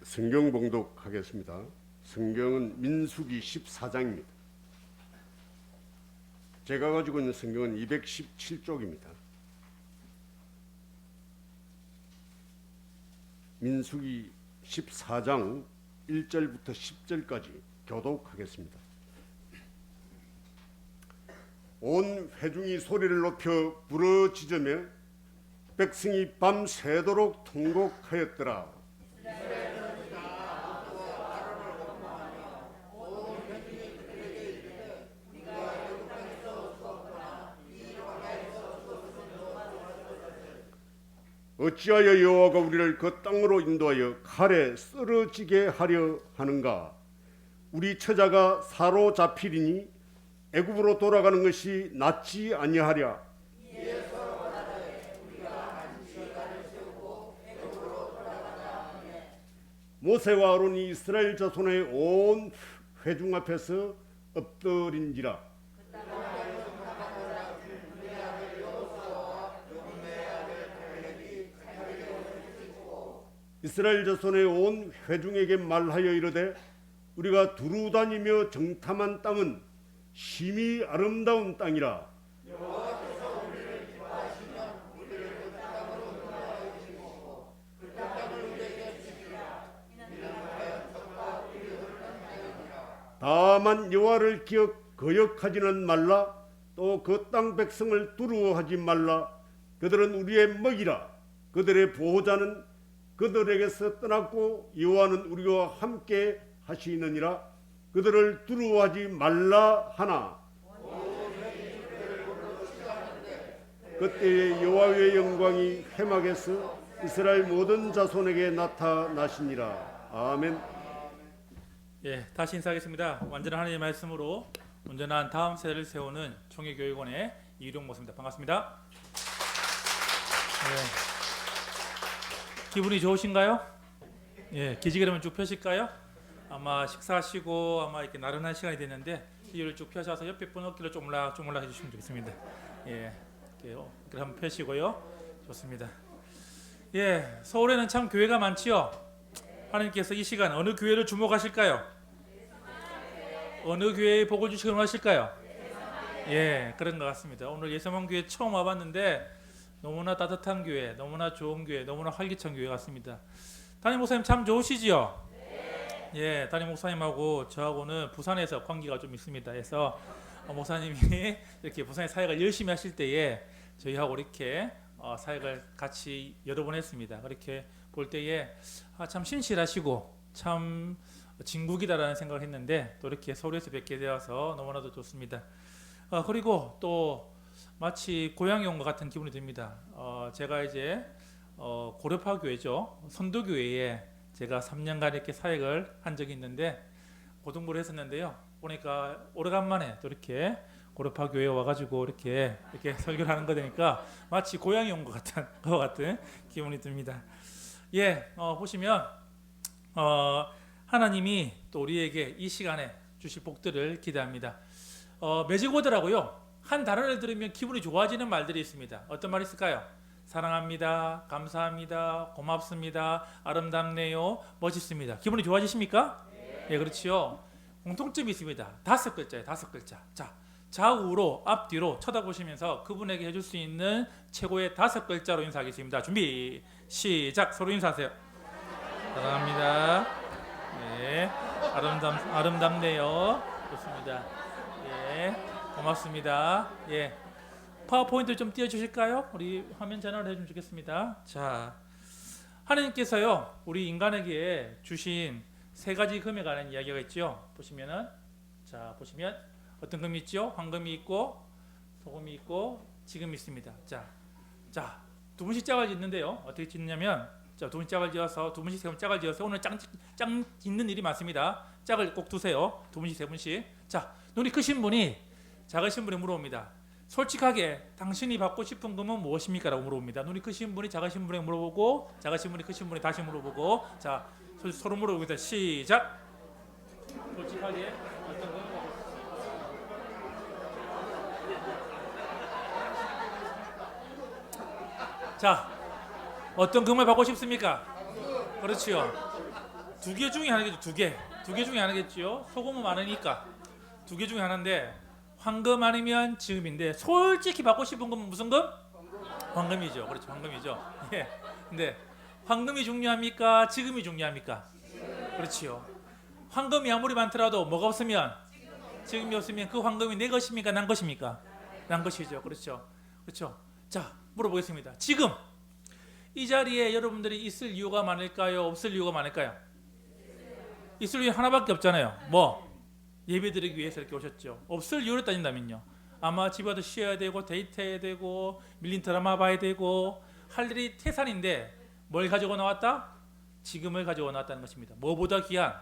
성경 봉독하겠습니다. 성경은 민수기 14장입니다. 제가 가지고 있는 성경은 217쪽입니다. 민수기 14장 1절부터 10절까지 교독하겠습니다. 온 회중이 소리를 높여 부르짖으며 백성이 밤새도록 통곡하였더라. 어찌하여 여호와가 우리를 그 땅으로 인도하여 칼에 쓰러지게 하려 하는가? 우리 처자가 사로잡히리니 애굽으로 돌아가는 것이 낫지 아니하랴. 모세와 아론이 이스라엘 자손의 온 회중 앞에서 엎드린지라. 이스라엘 자손의 온 회중에게 말하여 이르되 우리가 두루 다니며 정탐한 땅은 심히 아름다운 땅이라. 여호와께서 우리를 기뻐하시면 우리를 그 땅으로 인도하여 주시고 그 땅을 우리에게 주시리라. 이는 하여 적과 우리 흐르는 땅이니라. 다만 여호와를 거역하지는 말라. 또 그 땅 백성을 두려워하지 말라. 그들은 우리의 먹이라. 그들의 보호자는 그들에게서 떠났고 여호와는 우리와 함께 하시느니라. 그들을 두려워하지 말라 하나. 그때에 여호와의 영광이 회막에서 이스라엘 모든 자손에게 나타나시니라. 아멘. 예, 다시 인사하겠습니다. 완전한 하나님의 말씀으로 온전한 다음 세대를 세우는 총회교육원의 이룡 목사입니다. 반갑습니다. 예. 기분이 좋으신가요? 예, 기지개라면 쭉 펴실까요? 아마 식사하시고 아마 이렇게 나른한 시간이 됐는데 이를 쭉 펴셔서 옆에 분 어깨를 쪼물락 해주시면 좋겠습니다. 예, 이렇게 한번 펴시고요. 좋습니다. 예, 서울에는 참 교회가 많지요. 하나님께서 이 시간 어느 교회를 주목하실까요? 어느 교회에 복을 주시기 원하실까요? 예, 그런 것 같습니다. 오늘 예서만 교회 처음 와봤는데 너무나 따뜻한 교회, 너무나 좋은 교회, 너무나 활기찬 교회 같습니다. 담임 목사님 참 좋으시지요? 네. 예, 담임 목사님하고 저하고는 부산에서 관계가 좀 있습니다. 그래서 목사님이 이렇게 부산에 사역을 열심히 하실 때에 저희하고 이렇게 사역을 같이 여러 번 했습니다. 그렇게 볼 때에 참 신실하시고 참 진국이다라는 생각을 했는데 또 이렇게 서울에서 뵙게 되어서 너무나도 좋습니다. 그리고 또 마치 고향에 온 것 같은 기분이 듭니다. 제가 이제 고려파 교회죠. 선도교회에 제가 3년간 이렇게 사역을 한 적이 있는데 고등부를 했었는데요. 보니까 오래간만에 또 이렇게 고려파 교회에 와가지고 이렇게 설교를 하는 거 되니까 마치 고향에 온 것 같은 기분이 듭니다. 예, 보시면 하나님이 또 우리에게 이 시간에 주실 복들을 기대합니다. 매직워드라고요. 한 단어를 들으면 기분이 좋아지는 말들이 있습니다. 어떤 말이 있을까요? 사랑합니다, 감사합니다, 고맙습니다, 아름답네요, 멋있습니다. 기분이 좋아지십니까? 네. 예, 그렇지요. 공통점이 있습니다. 5글자예요, 5글자. 자, 좌우로 앞뒤로 쳐다보시면서 그분에게 해줄 수 있는 최고의 5글자로 인사하겠습니다. 준비, 시작. 서로 인사하세요. 사랑합니다. 네, 아름답네요. 좋습니다. 예. 고맙습니다. 예, 파워포인트 좀 띄워주실까요? 우리 화면 전환을 해주면 좋겠습니다. 자, 하나님께서요 우리 인간에게 주신 3가지 금에 관한 이야기가 있죠. 보시면 어떤 금이 있죠? 황금이 있고 소금이 있고 지금이 있습니다. 자, 2분씩 짝을 짓는데요. 어떻게 짓느냐면 자, 2분씩 짝을 지어서 2분씩 3분 짝을 지어서 오늘 짝 짓는 일이 많습니다. 짝을 꼭 두세요. 2분씩 3분씩. 자, 눈이 크신 분이 작으신 분이 물어봅니다. 솔직하게 당신이 받고 싶은 금은 무엇입니까? 라고 물어봅니다. 눈이 크신 분이 작으신 분에게 물어보고 작으신 분이 크신 분이 다시 물어보고 자, 서로 물어보겠습니다. 시작! 솔직하게 어떤 금을 받고 싶습니까? 자, 어떤 금을 받고 싶습니까? 그렇지요. 두 개 중에 하나겠죠. 두 개 중에 하나겠죠. 소금은 많으니까 두 개 중에 하나인데 황금 아니면 지금인데 솔직히 받고 싶은 건 무슨 금? 황금이죠. 그렇죠. 황금이죠. 예. 근데 황금이 중요합니까? 지금이 중요합니까? 그렇지요. 황금이 아무리 많더라도 뭐가 없으면 지금이 없으면 그 황금이 내 것입니까? 난 것입니까? 난 것이죠. 그렇죠. 그렇죠. 자, 물어보겠습니다. 지금 이 자리에 여러분들이 있을 이유가 많을까요? 없을 이유가 많을까요? 있을 이유 하나밖에 없잖아요. 뭐? 예배드리기 위해서 이렇게 오셨죠. 없을 이유를 따진다면요. 아마 집에 와서 쉬어야 되고 데이트해야 되고 밀린 드라마 봐야 되고 할 일이 태산인데 뭘 가지고 나왔다? 지금을 가지고 나왔다는 것입니다. 뭐보다 귀한?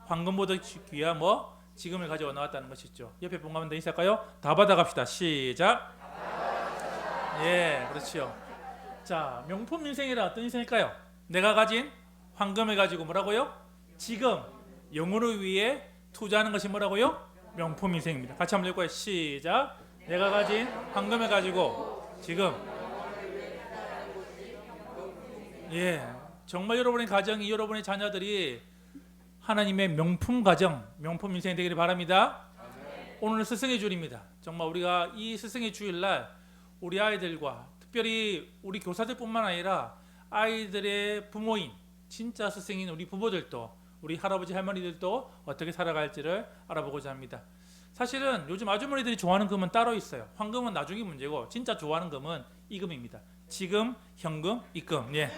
황금보다 귀한 뭐? 지금을 가지고 나왔다는 것이죠. 옆에 분 가면 더 인사할까요? 다 받아갑시다. 시작. 예, 그렇죠. 자, 명품 인생이라 어떤 인생일까요? 내가 가진 황금을 가지고 뭐라고요? 지금 영혼을 위해 투자하는 것이 뭐라고요? 명품 인생입니다. 같이 한번 읽고요. 시작. 내가 가진 황금을 가지고 지금 예, 정말 여러분의 가정이 여러분의 자녀들이 하나님의 명품 가정, 명품 인생이 되기를 바랍니다. 오늘은 스승의 주일입니다. 정말 우리가 이 스승의 주일날 우리 아이들과 특별히 우리 교사들뿐만 아니라 아이들의 부모인 진짜 스승인 우리 부모들도 우리 할아버지 할머니들도 어떻게 살아갈지를 알아보고자 합니다. 사실은 요즘 아주머니들이 좋아하는 금은 따로 있어요. 황금은 나중에 문제고 진짜 좋아하는 금은 이 금입니다. 지금, 현금, 입금. 예.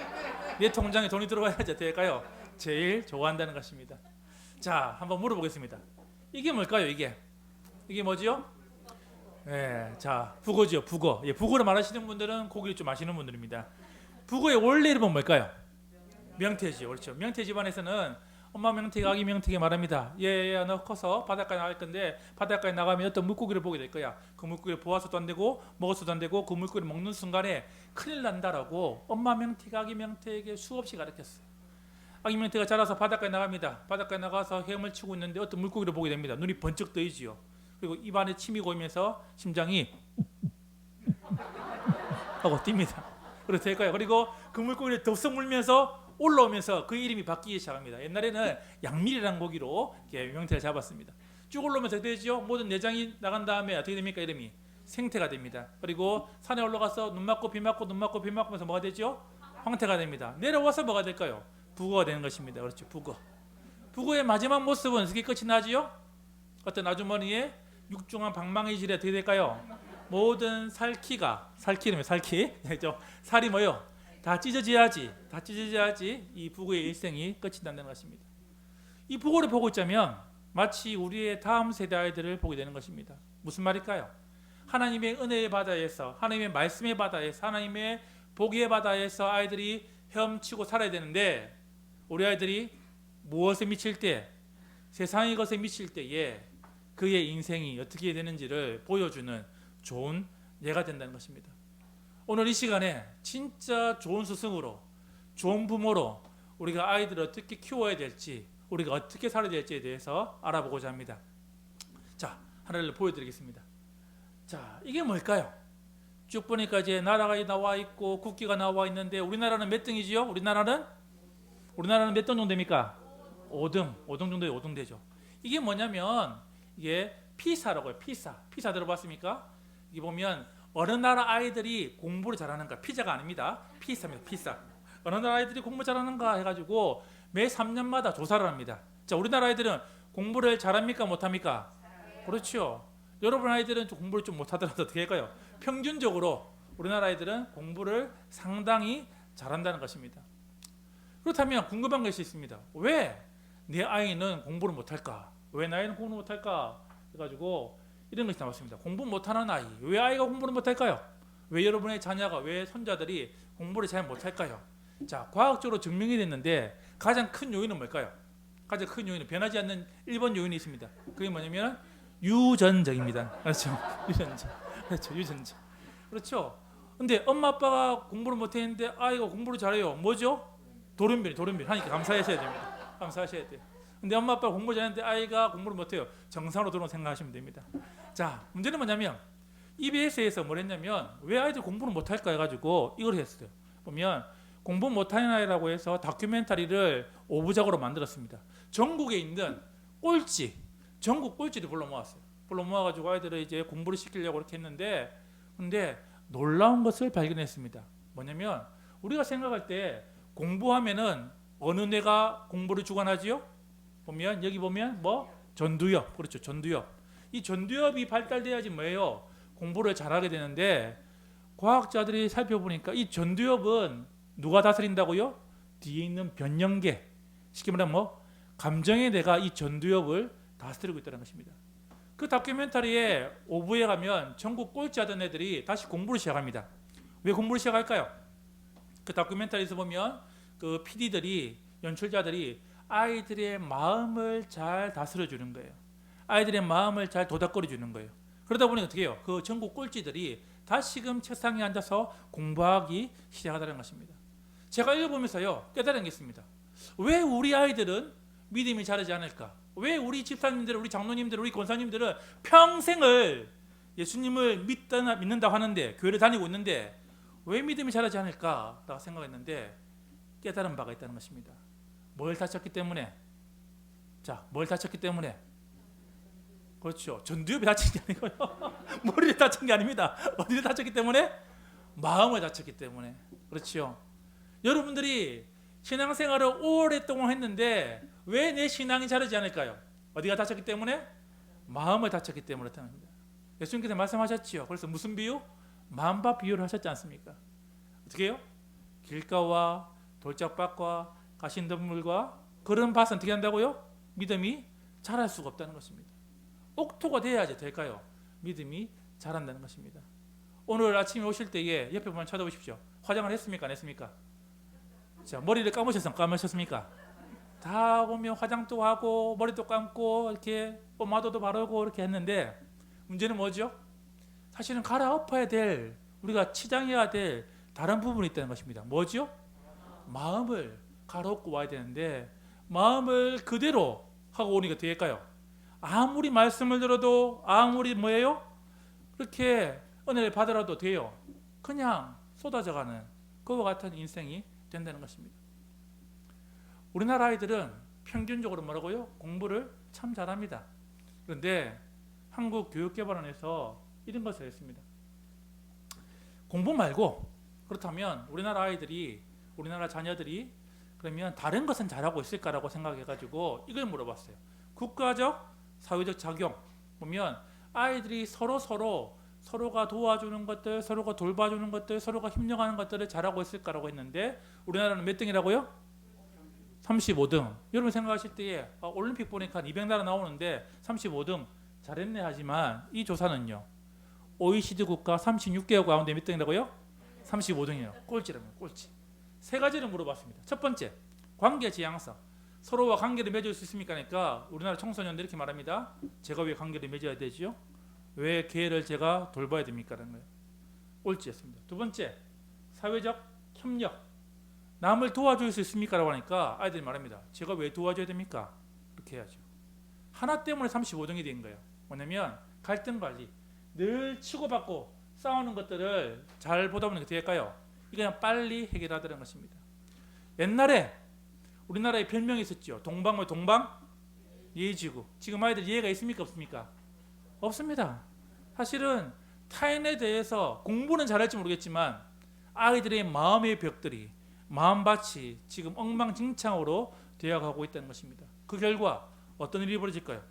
내 통장에 돈이 들어와야지 될까요? 제일 좋아한다는 것입니다. 자, 한번 물어보겠습니다. 이게 뭘까요? 이게 뭐지요? 예, 자, 북어죠. 북어. 예, 북어를 말하시는 분들은 고기를 좀 아시는 분들입니다. 북어의 원래 이름은 뭘까요? 명태지요. 그렇죠. 명태 집안에서는 엄마 명태가 아기 명태에게 말합니다. 얘야 너 커서 바닷가에 나갈 건데 바닷가에 나가면 어떤 물고기를 보게 될 거야. 그 물고기를 보아서도 안 되고 먹어서도 안 되고 그 물고기를 먹는 순간에 큰일 난다라고 엄마 명태가 아기 명태에게 수없이 가르쳤어요. 아기 명태가 자라서 바닷가에 나갑니다. 바닷가에 나가서 헤엄을 치고 있는데 어떤 물고기를 보게 됩니다. 눈이 번쩍 뜨이지요. 그리고 입안에 침이 고이면서 심장이 하고 뜁니다. 그렇게 될까요? 그리고 그 물고기를 덥석 물면서 올라오면서 그 이름이 바뀌기 시작합니다. 옛날에는 양밀이라는 고기로 명태를 잡았습니다. 쭉 올라오면서 어떻게 되죠? 모든 내장이 나간 다음에 어떻게 됩니까? 이름이 생태가 됩니다. 그리고 산에 올라가서 눈 맞고 비 맞고 눈 맞고 비 맞고면서 뭐가 되죠? 황태가 됩니다. 내려와서 뭐가 될까요? 북어가 되는 것입니다. 그렇죠. 북어. 북어의 마지막 모습은 어떻게 끝이 나지요? 어떤 아주머니의 육중한 방망이 질에 어떻게 될까요? 모든 살키는 살키 살이 뭐요? 다 찢어져야지 이 북어의 일생이 끝이 난다는 것입니다. 이 북어를 보고 있자면 마치 우리의 다음 세대 아이들을 보게 되는 것입니다. 무슨 말일까요? 하나님의 은혜의 바다에서 하나님의 말씀의 바다에서 하나님의 복의 바다에서 아이들이 헤엄치고 살아야 되는데 우리 아이들이 무엇에 미칠 때 세상의 것에 미칠 때에 그의 인생이 어떻게 되는지를 보여주는 좋은 예가 된다는 것입니다. 오늘 이 시간에 진짜 좋은 스승으로 좋은 부모로 우리가 아이들을 어떻게 키워야 될지 우리가 어떻게 살아야 될지에 대해서 알아보고자 합니다. 자, 하나를 보여드리겠습니다. 자, 이게 뭘까요? 쭉 보니까 이제 나라가 나와 있고 국기가 나와 있는데 우리나라는 몇 등이지요? 우리나라는 몇 등 정도 됩니까? 5등 정도의 5등 되죠. 이게 뭐냐면 이게 피사라고 해요. 피사 들어봤습니까? 이게 보면 어느 나라 아이들이 공부를 잘하는가? 피자가 아닙니다. 피사입니다. 피사. 어느 나라 아이들이 공부 잘하는가 해가지고 매 3년마다 조사를 합니다. 자, 우리나라 아이들은 공부를 잘합니까? 못합니까? 그렇죠. 여러분 아이들은 공부를 좀 못하더라도 어떻게 할까요? 평균적으로 우리나라 아이들은 공부를 상당히 잘한다는 것입니다. 그렇다면 궁금한 것이 있습니다. 왜 내 아이는 공부를 못할까? 왜 나이는 공부를 못할까? 해가지고 이런 것이 나왔습니다. 공부 못하는 아이, 왜 아이가 공부를 못할까요? 왜 여러분의 자녀가, 왜 손자들이 공부를 잘 못할까요? 자, 과학적으로 증명이 됐는데 가장 큰 요인은 뭘까요? 가장 큰 요인은 변하지 않는 1번 요인이 있습니다. 그게 뭐냐면 유전적입니다. 그렇죠? 유전적. 그렇죠? 근데 엄마 아빠가 공부를 못했는데 아이가 공부를 잘해요. 뭐죠? 돌연변이 하니까 감사하셔야 됩니다. 감사하셔야 돼요. 근데 엄마 아빠가 공부 잘하는데 아이가 공부를 못해요. 정상으로 들어온 생각하시면 됩니다. 자, 문제는 뭐냐면 EBS에서 뭘 했냐면 왜 아이들 공부를 못할까 해가지고 이걸 했어요. 보면 공부 못하는 아이라고 해서 다큐멘터리를 5부작으로 만들었습니다. 전국에 있는 꼴찌, 전국 꼴찌를 불러 모았어요. 불러 모아가지고 아이들을 이제 공부를 시키려고 이렇게 했는데, 근데 놀라운 것을 발견했습니다. 뭐냐면 우리가 생각할 때 공부하면은 어느 뇌가 공부를 주관하지요? 보면 여기 보면 뭐 전두엽, 그렇죠, 전두엽. 이 전두엽이 발달돼야지 뭐예요? 공부를 잘하게 되는데, 과학자들이 살펴보니까 이 전두엽은 누가 다스린다고요? 뒤에 있는 변형계, 쉽게 말하면 뭐 감정의 뇌가 이 전두엽을 다스리고 있다는 것입니다. 그 다큐멘터리에 5부에 가면 전국 꼴찌 하던 애들이 다시 공부를 시작합니다. 왜 공부를 시작할까요? 그 다큐멘터리에서 보면 그 PD들이, 연출자들이 아이들의 마음을 잘 다스려 주는 거예요. 아이들의 마음을 잘 도닥거려 주는 거예요. 그러다 보니 어떻게 해요? 그 전국 꼴찌들이 다시금 책상에 앉아서 공부하기 시작하다는 것입니다. 제가 읽어보면서요, 깨달은 게 있습니다. 왜 우리 아이들은 믿음이 자라지 않을까? 왜 우리 집사님들, 우리 장로님들, 우리 권사님들은 평생을 예수님을 믿는다고 하는데, 교회를 다니고 있는데 왜 믿음이 자라지 않을까라고 생각했는데, 깨달은 바가 있다는 것입니다. 뭘 다쳤기 때문에? 자, 뭘 다쳤기 때문에? 그렇죠. 전두엽이 다친 게 아니고요. 머리를 다친 게 아닙니다. 어디를 다쳤기 때문에? 마음을 다쳤기 때문에. 그렇죠. 여러분들이 신앙생활을 오랫동안 했는데 왜 내 신앙이 자라지 않을까요? 어디가 다쳤기 때문에? 마음을 다쳤기 때문에 그렇답니다. 예수님께서 말씀하셨지요. 그래서 무슨 비유? 만밥 비유를 하셨지 않습니까? 어떻게 해요? 길가와 돌짝밭과 가신덤물과 그런 밭은 어떻게 한다고요? 믿음이 자랄 수가 없다는 것입니다. 옥토가 돼야지 될까요? 믿음이 자란다는 것입니다. 오늘 아침에 오실 때에 옆에 보면 쳐다보십시오. 화장을 했습니까? 안 했습니까? 자, 머리를 감으셨습니까? 다 보면 화장도 하고 머리도 감고 이렇게 포마도도 바르고 이렇게 했는데, 문제는 뭐죠? 사실은 갈아엎어야 될, 우리가 치장해야 될 다른 부분이 있다는 것입니다. 뭐죠? 마음을 갈아엎고 와야 되는데, 마음을 그대로 하고 오니까 어떻게 할까요? 아무리 말씀을 들어도, 아무리 뭐예요? 그렇게 은혜를 받으라도 어떻게 해요? 그냥 쏟아져가는 그와 같은 인생이 된다는 것입니다. 우리나라 아이들은 평균적으로 뭐라고요? 공부를 참 잘합니다. 그런데 한국교육개발원에서 이런 것을 했습니다. 공부 말고, 그렇다면 우리나라 아이들이, 우리나라 자녀들이 그러면 다른 것은 잘하고 있을까라고 생각해가지고 이걸 물어봤어요. 국가적, 사회적 작용 보면 아이들이 서로가 도와주는 것들, 서로가 돌봐주는 것들, 서로가 협력하는 것들을 잘하고 있을까라고 했는데, 우리나라는 몇 등이라고요? 35등. 여러분 생각하실 때에 올림픽 보니까 200나라 나오는데 35등 잘했네 하지만, 이 조사는요, OECD 국가 36개국 가운데 몇 등이라고요? 35등이에요. 꼴찌라면 꼴찌. 세 가지를 물어봤습니다. 첫 번째, 관계 지향성. 서로와 관계를 맺을 수 있습니까? 그러니까 우리나라 청소년들 이렇게 말합니다. 제가 왜 관계를 맺어야 되지요? 왜 걔를 제가 돌봐야 됩니까? 라는 거예요. 꼴찌였습니다. 두 번째, 사회적 협력. 남을 도와줄 수 있습니까? 라고 하니까 아이들이 말합니다. 제가 왜 도와줘야 됩니까? 이렇게 해야죠. 하나 때문에 35등이 된 거예요. 뭐냐면 갈등 관리. 늘 치고받고 싸우는 것들을 잘 보다 보니 어떻게 할까요? 이거 그냥 빨리 해결하더라는 것입니다. 옛날에 우리나라에 별명이 있었죠. 동방 예지구. 지금 아이들 이해가 있습니까? 없습니까? 없습니다. 사실은 타인에 대해서 공부는 잘할지 모르겠지만 아이들의 마음의 벽들이, 마음밭이 지금 엉망진창으로 되어가고 있다는 것입니다. 그 결과 어떤 일이 벌어질까요?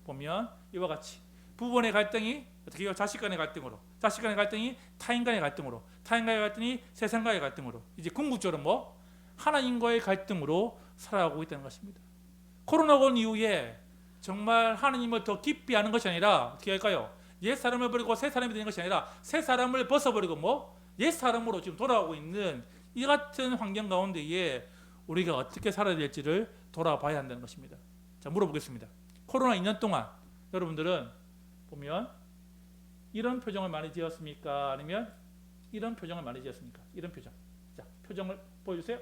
보면 이와 같이 부부간의 갈등이 어떻게 해요? 자식 간의 갈등으로, 자식 간의 갈등이 타인 간의 갈등으로, 타인 간의 갈등이 세상과의 갈등으로, 이제 궁극적으로 뭐 하나님과의 갈등으로 살아가고 있다는 것입니다. 코로나가 온 이후에 정말 하나님을 더 깊이 아는 것이 아니라 어떻게 할까요? 옛 사람을 버리고 새 사람이 되는 것이 아니라 새 사람을 벗어버리고 뭐 옛 사람으로 지금 돌아가고 있는 이 같은 환경 가운데에 우리가 어떻게 살아야 될지를 돌아봐야 한다는 것입니다. 자, 물어보겠습니다. 코로나 2년 동안 여러분들은 보면 이런 표정을 많이 지었습니까? 아니면 이런 표정을 많이 지었습니까? 이런 표정. 자, 표정을 보여주세요.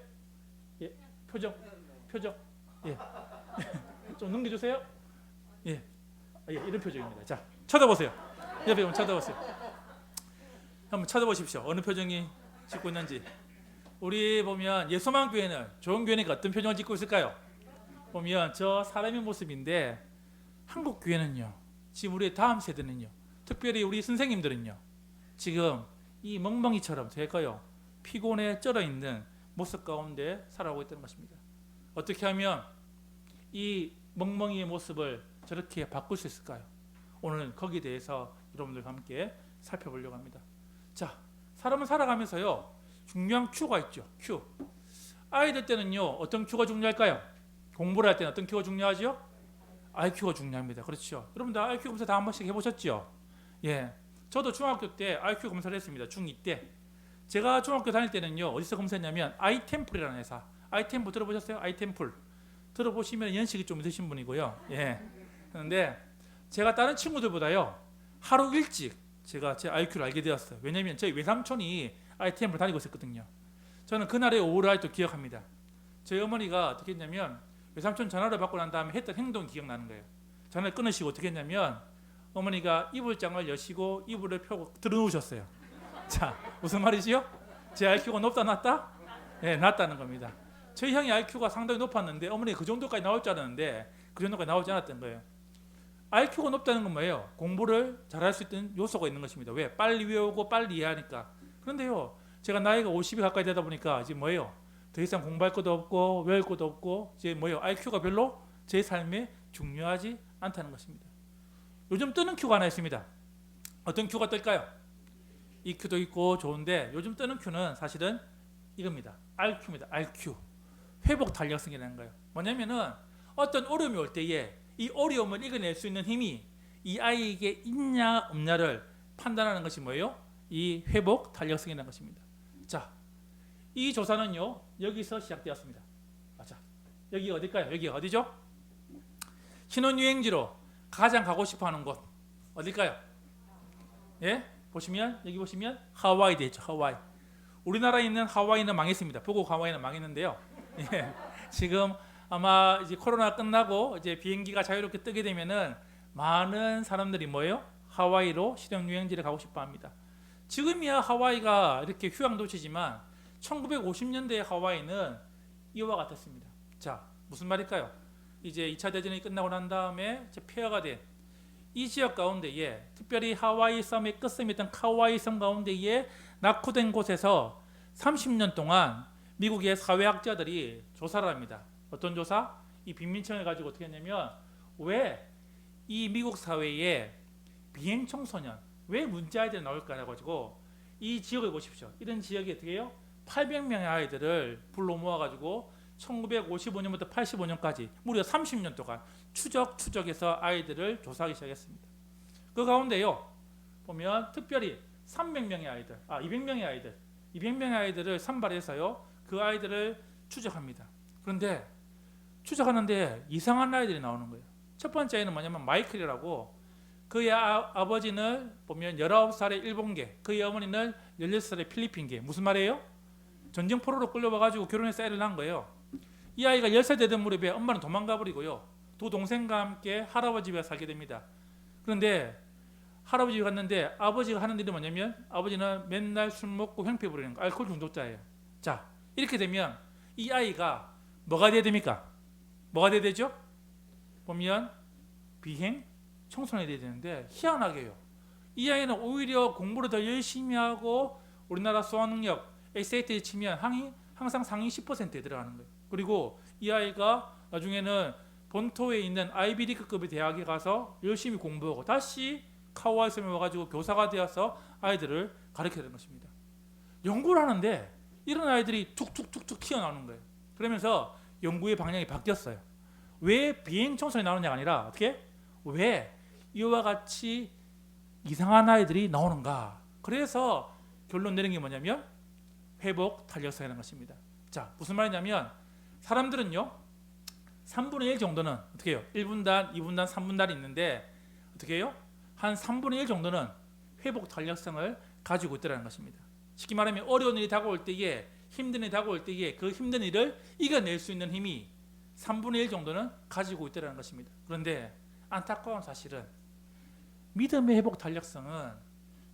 예, 표정. 예, 좀 넘겨주세요. 예, 이런 표정입니다. 자, 쳐다보세요. 옆에 한번 쳐다보세요. 한번 쳐다보십시오. 어느 표정이 짓고 있는지. 우리 보면 예소만 교회는 좋은 교회니까 어떤 표정을 짓고 있을까요? 보면 저 사람의 모습인데 한국 교회는요. 지금 우리 다음 세대는요. 특별히 우리 선생님들은요. 지금 이 멍멍이처럼 될까요? 피곤에 쩔어 있는 모습 가운데 살아가고 있다는 것입니다. 어떻게 하면 이 멍멍이의 모습을 저렇게 바꿀 수 있을까요? 오늘 거기에 대해서 여러분들과 함께 살펴보려고 합니다. 자, 사람은 살아가면서요. 중요한 큐가 있죠. 큐. 아이들 때는요. 어떤 큐가 중요할까요? 공부를 할 때는 어떤 큐가 중요하죠? IQ가 중요합니다. 그렇죠. 여러분들 IQ 검사 다 한 번씩 해보셨죠? 예. 저도 중학교 때 IQ 검사를 했습니다. 중2 때. 제가 중학교 다닐 때는요. 어디서 검사했냐면 아이템플이라는 회사. 아이템플 들어보셨어요? 아이템플. 들어보시면 연식이 좀 있으신 분이고요. 예. 그런데 제가 다른 친구들보다요. 하루 일찍 제가 제 IQ를 알게 되었어요. 왜냐면 저희 외삼촌이 아이템플 다니고 있었거든요. 저는 그날의 오후를 아직도 기억합니다. 저희 어머니가 어떻게 했냐면 외삼촌 전화를 받고 난 다음에 했던 행동이 기억나는 거예요. 전화를 끊으시고 어떻게 했냐면 어머니가 이불장을 여시고 이불을 펴고 들어누우셨어요. 자, 무슨 말이지요? 제 IQ가 높다 낮다? 네, 낮다는 겁니다. 저희 형이 IQ가 상당히 높았는데 어머니가 그 정도까지 나올 줄 알았는데 그 정도까지 나오지 않았던 거예요. IQ가 높다는 건 뭐예요? 공부를 잘할 수 있는 요소가 있는 것입니다. 왜? 빨리 외우고 빨리 이해하니까. 그런데요, 제가 나이가 50이 가까이 되다 보니까 지금 뭐예요? 더 이상 공부할 것도 없고 외울 것도 없고 이제 뭐예요? IQ가 별로 제 삶에 중요하지 않다는 것입니다. 요즘 뜨는 큐가 하나 있습니다. 어떤 큐가 뜰까요? 이 큐도 있고 좋은데 요즘 뜨는 큐는 사실은 이겁니다. RQ입니다. RQ. 회복 탄력성이라는 거예요. 뭐냐면은 어떤 어려움이 올 때에 이 어려움을 이겨낼 수 있는 힘이 이 아이에게 있냐 없냐를 판단하는 것이 뭐예요? 이 회복 탄력성이라는 것입니다. 자, 이 조사는요 여기서 시작되었습니다. 자, 여기 어딜까요? 여기 어디죠? 신혼여행지로 가장 가고 싶어하는 곳 어딜까요? 예, 보시면 여기 보시면 하와이 되죠. 하와이. 우리나라에 있는 하와이는 망했습니다. 북극 하와이는 망했는데요. 예, 지금 아마 이제 코로나 끝나고 이제 비행기가 자유롭게 뜨게 되면은 많은 사람들이 뭐예요? 하와이로 신혼여행지를 가고 싶어합니다. 지금이야 하와이가 이렇게 휴양 도시지만 1950년대의 하와이는 이와 같았습니다. 자, 무슨 말일까요? 이제 2차 대전이 끝나고 난 다음에 폐허가 된 이 지역 가운데에 특별히 하와이 섬의 끝섬이었던 카와이 섬 가운데에 낙후된 곳에서 30년 동안 미국의 사회학자들이 조사를 합니다. 어떤 조사? 이 빈민청을 가지고 어떻게 했냐면 왜 이 미국 사회에 비행 청소년 왜 문제 아이들이 나올까 해가지고 이 지역을 보십시오. 이런 지역이 어떻게 해요? 800명의 아이들을 불러 모아가지고 1955년부터 85년까지 무려 30년 동안 추적해서 아이들을 조사하기 시작했습니다. 그 가운데요 보면 특별히 300명의 아이들, 200명의 아이들을 선발해서요 그 아이들을 추적합니다. 그런데 추적하는데 이상한 아이들이 나오는 거예요. 첫 번째 아이는 뭐냐면 마이클이라고 그의 아버지는 보면 19살의 일본계, 그의 어머니는 16살의 필리핀계. 무슨 말이에요? 전쟁 포로로 끌려와가지고 결혼해서 애를 낳은 거예요. 이 아이가 10살 되던 무렵에 엄마는 도망가 버리고요. 두 동생과 함께 할아버지 집에 살게 됩니다. 그런데 할아버지 집에 갔는데 아버지가 하는 일이 뭐냐면 아버지는 맨날 술 먹고 횡패 부리는 거, 알코올 중독자예요. 자, 이렇게 되면 이 아이가 뭐가 돼야 됩니까? 뭐가 돼야 되죠? 보면 비행 청소년이 돼야 되는데 희한하게요. 이 아이는 오히려 공부를 더 열심히 하고 우리나라 수학능력 SAT에 치면 항상 상위 10%에 들어가는 거예요. 그리고 이 아이가 나중에는 본토에 있는 아이비리그급의 대학에 가서 열심히 공부하고 다시 카와이 섬에 와가지고 교사가 되어서 아이들을 가르쳐야 되는 것입니다. 연구를 하는데 이런 아이들이 툭툭툭툭 튀어나오는 거예요. 그러면서 연구의 방향이 바뀌었어요. 왜 비행 청소년이 나오느냐가 아니라 어떻게? 왜 이와 같이 이상한 아이들이 나오는가? 그래서 결론 내린 게 뭐냐면 회복 탄력성이라는 것입니다. 자, 무슨 말이냐면 사람들은요 3분의 1 정도는 어떻게 해요? 1분단, 2분단, 3분단이 있는데 어떻게 해요? 한 3분의 1 정도는 회복 탄력성을 가지고 있다는 것입니다. 쉽게 말하면 어려운 일이 다가올 때에 힘든 일이 다가올 때에 그 힘든 일을 이겨낼 수 있는 힘이 3분의 1 정도는 가지고 있다는 것입니다. 그런데 안타까운 사실은 믿음의 회복 탄력성은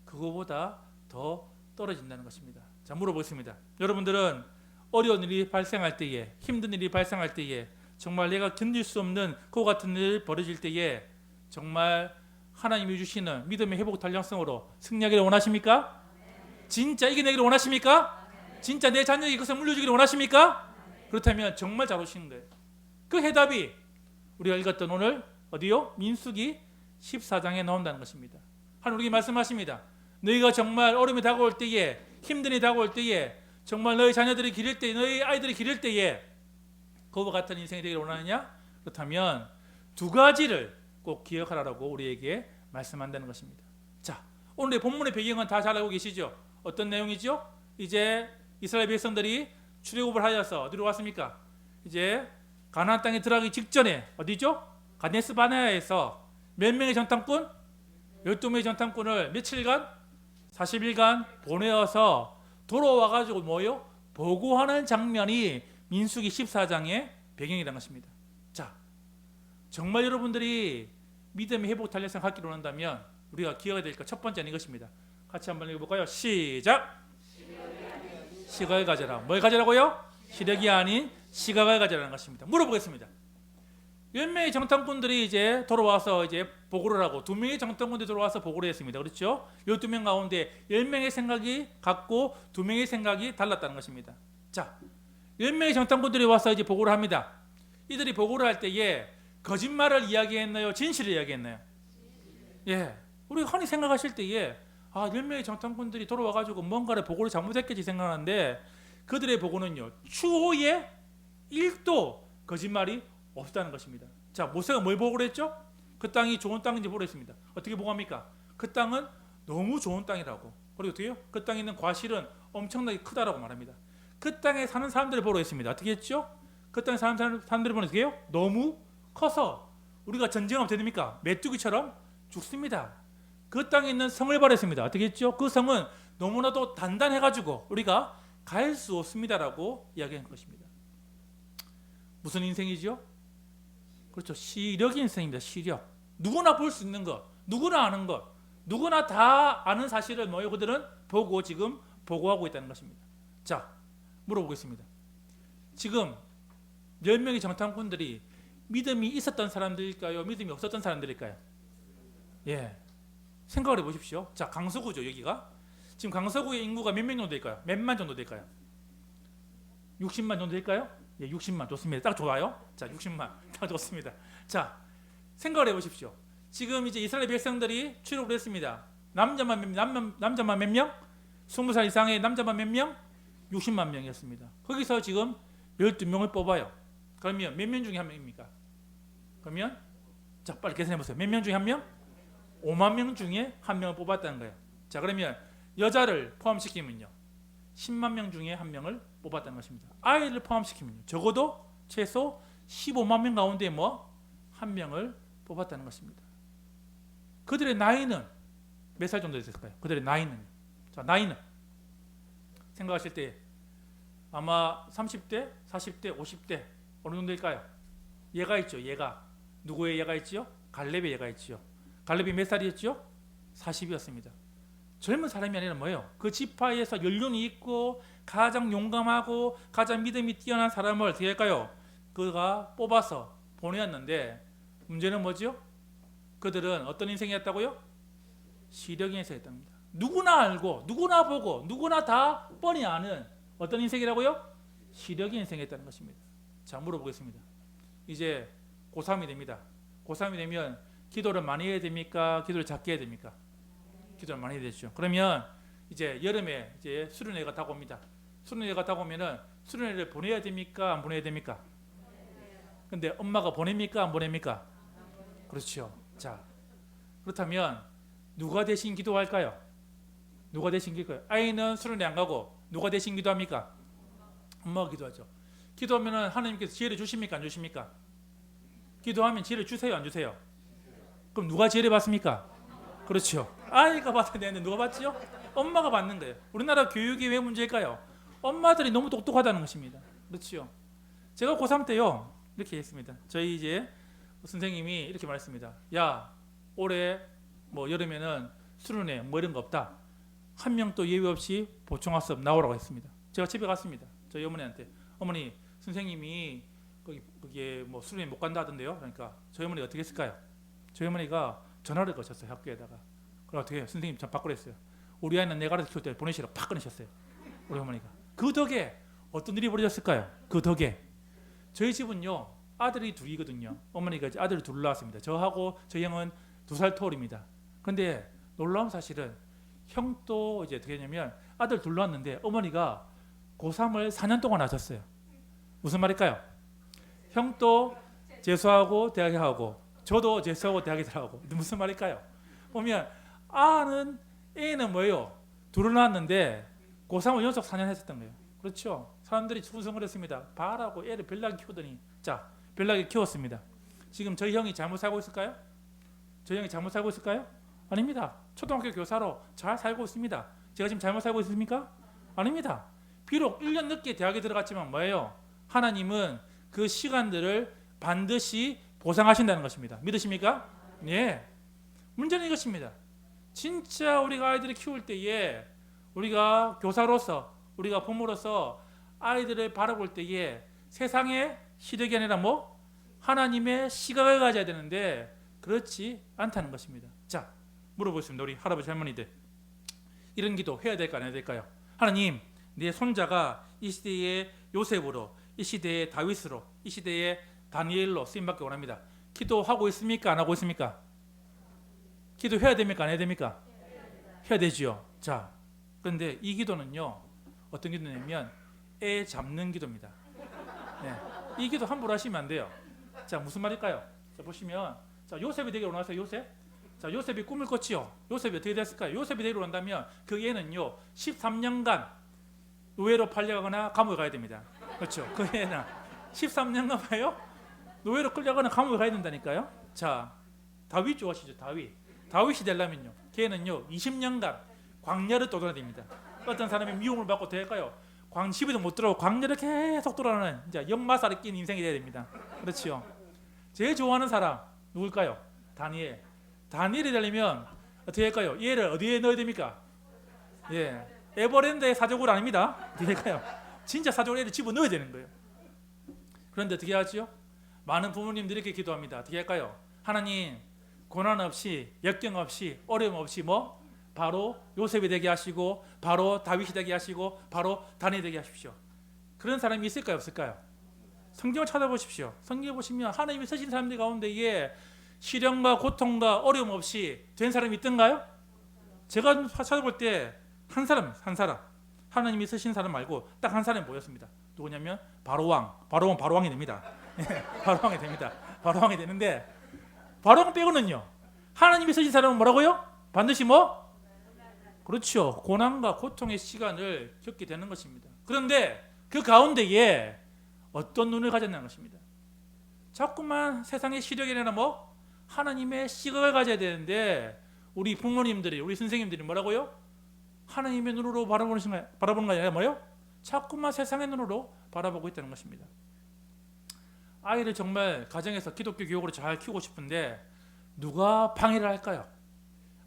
그거보다 더 떨어진다는 것입니다. 자, 물어보겠습니다. 여러분들은 어려운 일이 발생할 때에, 힘든 일이 발생할 때에, 정말 내가 견딜 수 없는 그와 같은 일이 벌어질 때에 정말 하나님이 주시는 믿음의 회복 탄력성으로 승리하기를 원하십니까? 진짜 이겨내기를 원하십니까? 진짜 내 자녀에게 그것을 물려주기를 원하십니까? 그렇다면 정말 잘 오시는 거예요. 그 해답이 우리가 읽었던 오늘 어디요? 민수기 14장에 나온다는 것입니다. 하나님이 말씀하십니다. 너희가 정말 어려움이 다가올 때에, 힘든 일이 다가올 때에, 정말 너희 자녀들이 기를 때, 너희 아이들이 기를 때에 그와 같은 인생이 되기를 원하느냐? 그렇다면 두 가지를 꼭 기억하라고 우리에게 말씀한다는 것입니다. 자, 오늘의 본문의 배경은 다 잘 알고 계시죠? 어떤 내용이죠? 이제 이스라엘 백성들이 출애굽을 하여서 어디로 왔습니까? 이제 가나안 땅에 들어가기 직전에 어디죠? 가데스 바네아에서 몇 명의 정탐꾼? 12명의 정탐꾼을 며칠간? 40일간 보내어서 돌아와가지고 뭐요? 보고하는 장면이 민수기 14장의 배경이라는 것입니다. 자, 정말 여러분들이 믿음의 회복 탄력성 갖기를 원한다면 우리가 기억해야 될 것 첫 번째는 이것입니다. 같이 한번 읽어볼까요? 시작! 시각을 가져라. 뭘 가져라고요? 시력이 아닌 시각을 가져라는 것입니다. 물어보겠습니다. 10명의 정탐꾼들이 이제 돌아와서 이제 보고를 하고 2명의 정탐꾼들이 돌아와서 보고를 했습니다. 그렇죠? 12명 가운데 10명의 생각이 같고 2명의 생각이 달랐다는 것입니다. 자, 10명의 정탐꾼들이 와서 이제 보고를 합니다. 이들이 보고를 할 때에 거짓말을 이야기했나요? 진실을 이야기했나요? 예. 우리가 흔히 생각하실 때에 10명의 정탐꾼들이 돌아와가지고 뭔가를 보고를 잘못했겠지 생각하는데 그들의 보고는요. 추호에 1도 거짓말이 없다는 것입니다. 자, 모세가 뭘 보고를 했죠? 그 땅이 좋은 땅인지 보고를 했습니다. 어떻게 보고합니까? 그 땅은 너무 좋은 땅이라고. 그리고 어떻게요? 그 땅에 있는 과실은 엄청나게 크다라고 말합니다. 그 땅에 사는 사람들을 보러 했습니다. 어떻게 했죠? 그 땅에 사는 사람들을 보러 어떻게 해요? 너무 커서 우리가 전쟁하면 어떻게 됩니까? 메뚜기처럼 죽습니다. 그 땅에 있는 성을 버렸습니다. 어떻게 했죠? 그 성은 너무나도 단단해가지고 우리가 갈 수 없습니다라고 이야기한 것입니다. 무슨 인생이죠? 그렇죠. 시력 인생입니다. 시력. 누구나 볼 수 있는 것, 누구나 아는 것, 누구나 다 아는 사실을 뭐예요? 그들은 보고 지금 보고하고 있다는 것입니다. 자, 물어보겠습니다. 지금 10명의 정탐꾼들이 믿음이 있었던 사람들일까요? 믿음이 없었던 사람들일까요? 예. 생각을 해보십시오. 자, 강서구죠, 여기가. 지금 강서구의 인구가 몇 명 정도 될까요? 몇만 정도 될까요? 60만 정도 될까요? 예, 60만 좋습니다. 딱 좋아요. 자, 60만 딱 좋습니다. 자, 생각을 해보십시오. 지금 이제 이스라엘 백성들이 출애굽을 했습니다. 남자만 몇 명? 20살 이상의 남자만 몇 명? 60만 명이었습니다. 거기서 지금 12명을 뽑아요. 그러면 몇 명 중에 한 명입니까? 그러면 자, 빨리 계산해 보세요. 몇 명 중에 한 명? 5만 명 중에 한 명을 뽑았다는 거예요. 자, 그러면 여자를 포함시키면요 10만 명 중에 한 명을 뽑았다는 것입니다. 아이를 포함시키면요 적어도 최소 15만 명 가운데 한 명을 뽑았다는 것입니다. 그들의 나이는 몇 살 정도 됐을까요? 그들의 나이는, 자, 나이는 생각하실 때 아마 30대, 40대, 50대 어느 정도일까요? 얘가 있죠. 얘가 누구의 얘가 있지요? 갈렙의 얘가 있지요. 갈렙이 몇 살이었죠? 40이었습니다. 젊은 사람이 아니라 뭐예요? 그 지파에서 연륜이 있고 가장 용감하고 가장 믿음이 뛰어난 사람을 어떻게 할까요? 그가 뽑아서 보내었는데 문제는 뭐죠? 그들은 어떤 인생이었다고요? 시력의 인생이었답니다. 누구나 알고 누구나 보고 누구나 다 뻔히 아는 어떤 인생이라고요? 시력의 인생이었다는 것입니다. 자, 물어보겠습니다. 이제 고3이 됩니다. 고3이 되면 기도를 많이 해야 됩니까? 기도를 작게 해야 됩니까? 기도를 많이 해야 되죠. 그러면 이제 여름에 이제 수련회가 다가옵니다. 수련회가 다가오면은 수련회를 보내야 됩니까? 안 보내야 됩니까? 근데 엄마가 보냅니까? 안 보냅니까? 그렇죠. 자, 그렇다면 누가 대신 기도할까요? 누가 대신 기도할까요? 아이는 수련회 안 가고 누가 대신 기도합니까? 엄마가 기도하죠. 기도하면은 하나님께서 지혜를 주십니까? 안 주십니까? 기도하면 지혜를 주세요? 안 주세요? 그럼 누가 지혜를 받습니까? 그렇죠. 아이가 받아야 되는데 누가 받지요? 엄마가 받는 거예요. 우리나라 교육이 왜 문제일까요? 엄마들이 너무 똑똑하다는 것입니다. 그렇죠. 제가 고3 때요 이렇게 했습니다. 저희 이제 선생님이 이렇게 말했습니다. 야, 올해 여름에는 수련회 이런 거 없다. 한 명도 예외 없이 보충학습 나오라고 했습니다. 제가 집에 갔습니다. 저희 어머니한테 어머니 선생님이 거기에 뭐 수련회 못 간다 하던데요. 그러니까 저희 어머니 어떻게 했을까요? 저희 어머니가 전화를 거셨어요 학교에다가. 그럼 어떻게 해요? 선생님 전 바꾸랬어요. 우리 아이는 내가 알아서 키울 때 보내시라고 팍 끊으셨어요. 우리 어머니가. 그 덕에 어떤 일이 벌어졌을까요? 그 덕에 저희 집은요 아들이 둘이거든요. 어머니가 이제 아들을 둘 낳았습니다. 저하고 저희 형은 2살 터울입니다. 그런데 놀라운 사실은 형도 이제 어떻게 했냐면 아들 둘 낳았는데 어머니가 고3을 4년 동안 하셨어요. 무슨 말일까요? 형도 재수하고 대학에 하고 저도 재수하고 대학에 들어가고 무슨 말일까요? 보면 애는 뭐예요? 둘을 낳았는데 고3을 연속 4년 했었던 거예요. 그렇죠? 사람들이 충성을 했습니다. 바라고 애를 별나게 키우더니 자 별나게 키웠습니다. 지금 저희 형이 잘못 살고 있을까요? 저희 형이 잘못 살고 있을까요? 아닙니다. 초등학교 교사로 잘 살고 있습니다. 제가 지금 잘못 살고 있습니까? 아닙니다. 비록 1년 늦게 대학에 들어갔지만 뭐예요? 하나님은 그 시간들을 반드시 보상하신다는 것입니다. 믿으십니까? 예. 문제는 이것입니다. 진짜 우리가 아이들을 키울 때에 우리가 교사로서 우리가 부모로서 아이들을 바라볼 때에 세상의 시력이 아니라 뭐? 하나님의 시각을 가져야 되는데 그렇지 않다는 것입니다. 자, 물어보겠습니다. 우리 할아버지 할머니들 이런 기도 해야 될까 안 해야 될까요? 하나님, 내 손자가 이 시대의 요셉으로, 이 시대의 다윗으로, 이 시대의 다니엘로 쓰임받기 원합니다. 기도하고 있습니까? 안 하고 있습니까? 기도해야 됩니까? 안 해야 됩니까? 해야 되지요. 자, 그런데 이 기도는요 어떤 기도냐면 애 잡는 기도입니다. 네. 이 기도 함부로 하시면 안 돼요. 자, 무슨 말일까요? 자, 보시면 자, 요셉이 되기로 나왔어요. 요셉. 자, 요셉이 꿈을 꿨지요. 요셉이 어떻게 됐을까요? 요셉이 되기로 한다면 그 애는요 13년간 노예로 팔려가거나 감옥에 가야 됩니다. 그렇죠? 그 애는 13년간 봐요? 노예로 끌려가거나 감옥에 가야 된다니까요. 자, 다윗 좋아하시죠? 다윗이 되려면요 걔는요 20년간 광야를 떠돌아야 됩니다. 어떤 사람이 미움을 받고 될까요? 집에도 못 들어오고 광야를 계속 돌아가는 이제 역마살이 낀 인생이 돼야 됩니다. 그렇죠? 제일 좋아하는 사람 누굴까요? 다니엘이 되려면 어떻게 할까요? 얘를 어디에 넣어야 됩니까? 예, 에버랜드의 사족을 아닙니다. 어떻게 할까요? 진짜 사족을 얘를 집어 넣어야 되는 거예요. 그런데 어떻게 하죠? 많은 부모님들이 이렇게 기도합니다. 어떻게 할까요? 하나님, 고난 없이 역경 없이 어려움 없이 뭐 바로 요셉이 되게 하시고 바로 다윗이 되게 하시고 바로 다니엘이 되게 하십시오. 그런 사람이 있을까요? 없을까요? 성경을 찾아보십시오. 성경에 보시면 하나님이 쓰신 사람들 가운데에 시련과 고통과 어려움 없이 된 사람이 있던가요? 제가 찾아볼 때 한 사람 하나님이 쓰신 사람 말고 딱 한 사람이 보였습니다. 누구냐면 바로왕이 됩니다. 바로왕이 됩니다. 바로왕이 되는데 바로왕 빼고는요 하나님이 쓰신 사람은 뭐라고요? 반드시 뭐? 그렇죠. 고난과 고통의 시간을 겪게 되는 것입니다. 그런데 그 가운데에 어떤 눈을 가졌냐는 것입니다. 자꾸만 세상의 시력이 아니라 뭐? 하나님의 시각을 가져야 되는데 우리 부모님들이 우리 선생님들이 뭐라고요? 하나님의 눈으로 바라보는 거 아니라 뭐요? 자꾸만 세상의 눈으로 바라보고 있다는 것입니다. 아이를 정말 가정에서 기독교 교육으로 잘 키우고 싶은데 누가 방해를 할까요?